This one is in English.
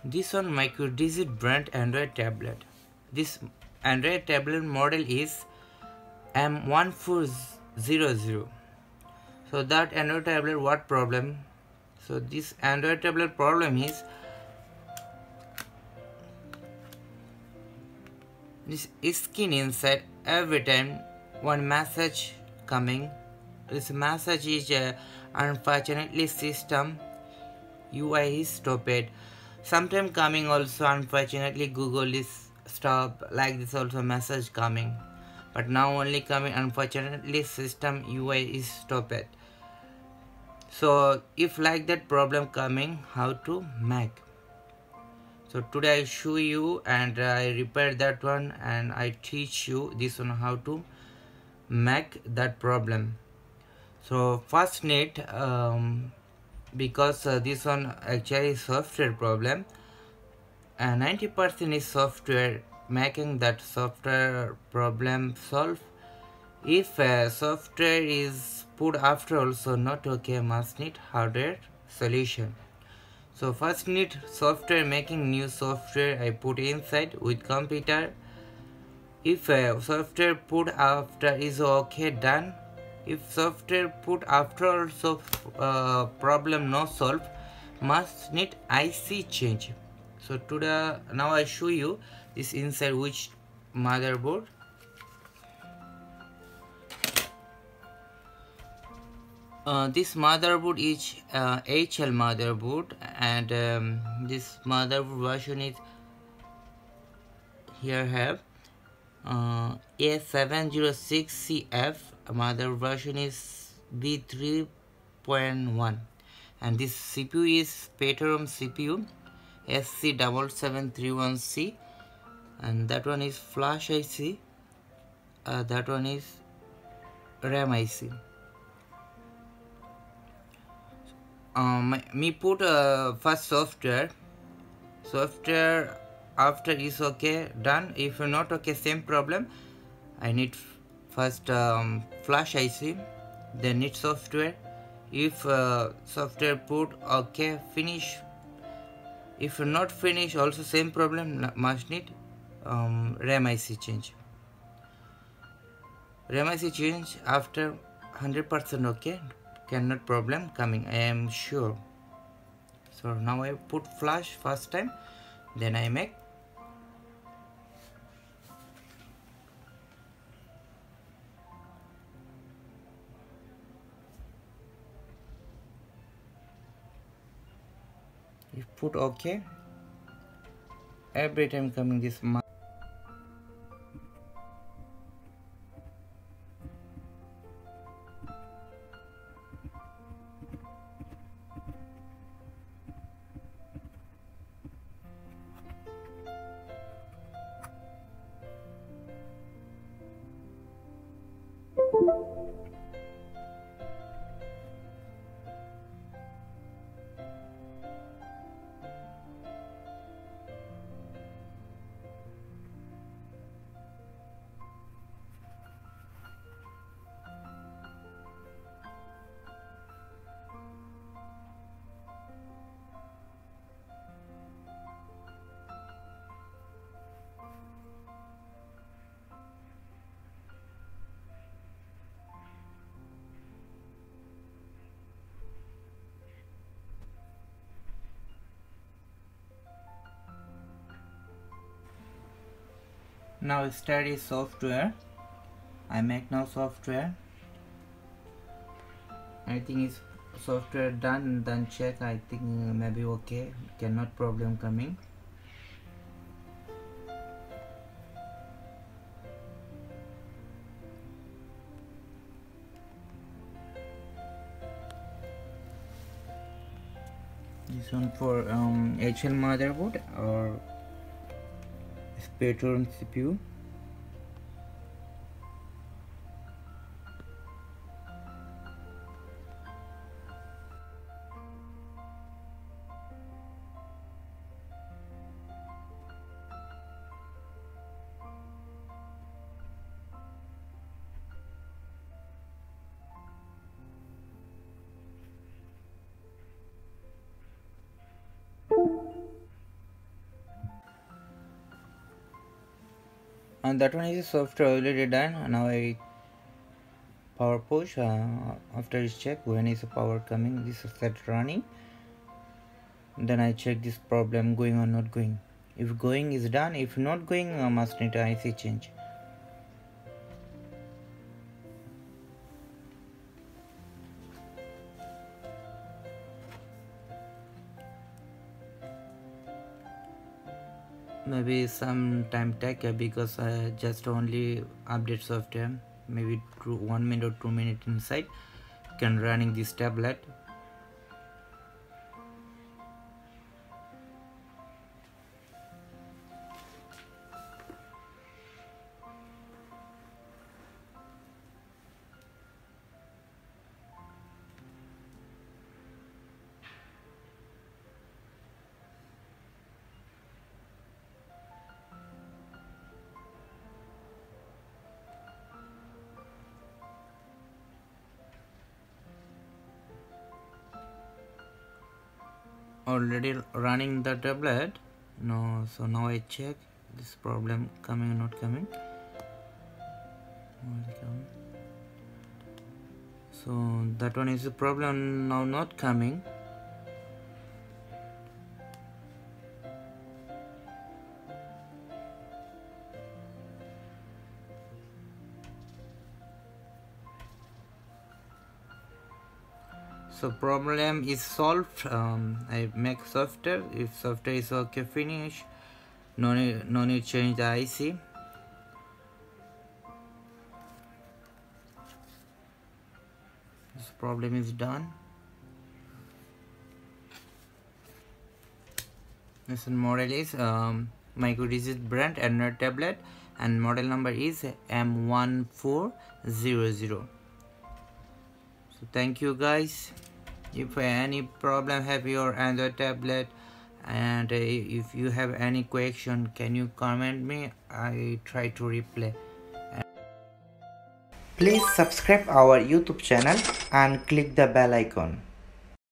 This one Microdigit brand Android tablet. This Android tablet model is M1400. So that Android tablet, what problem? So this Android tablet problem is this skin inside every time one message coming. This message is unfortunately system UI is stopped. Sometime coming also, unfortunately Google is stop, like this also message coming, but now only coming unfortunately system UI is stopped. So if like that problem coming, how to make? So today I show you and I repair that one and I teach you this one how to make that problem. So first need because this one actually software problem, and 90% is software making that software problem solve. If software is put after also not okay, must need hardware solution. So first need software, making new software I put inside with computer. If software put after is okay, done. If software put after also problem no solve, must need IC change. So today now I show you this inside which motherboard. This motherboard is HL motherboard, and this motherboard version is here have A706CF. Mother version is B3.1, and this CPU is Spectrum CPU SC7731C, and that one is flash IC, that one is RAM IC. Me put first software after is okay, done. If not okay, same problem. I need first flash IC, then need software. If software put okay, finish. If not finish, also same problem, must need RAM IC change. RAM IC change after 100% okay, cannot problem coming, I am sure. So now I put flash first time, then I make. You put okay, every time coming this now study software. I make now software. I think is software done, then check. I think maybe okay, cannot problem coming. This one for HL motherboard or Spectrum CPU. That one is software already done. Now I power push. After I check when is the power coming, this is set running. Then I check this problem going or not going. If going is done, if not going, I must need an IC change. Maybe some time take because I just only update software. Maybe 1 minute or 2 minutes inside can running this tablet. Already running the tablet. No, so now I check this problem coming or not coming. So that one is the problem now not coming. So problem is solved. I make software. If software is okay, finish. No need change the IC. This problem is done. This model is Microdigit brand Android tablet, and model number is M1400. So thank you guys. If any problem have your Android tablet, and if you have any question, can you comment me? I try to reply. Please subscribe our YouTube channel and click the bell icon.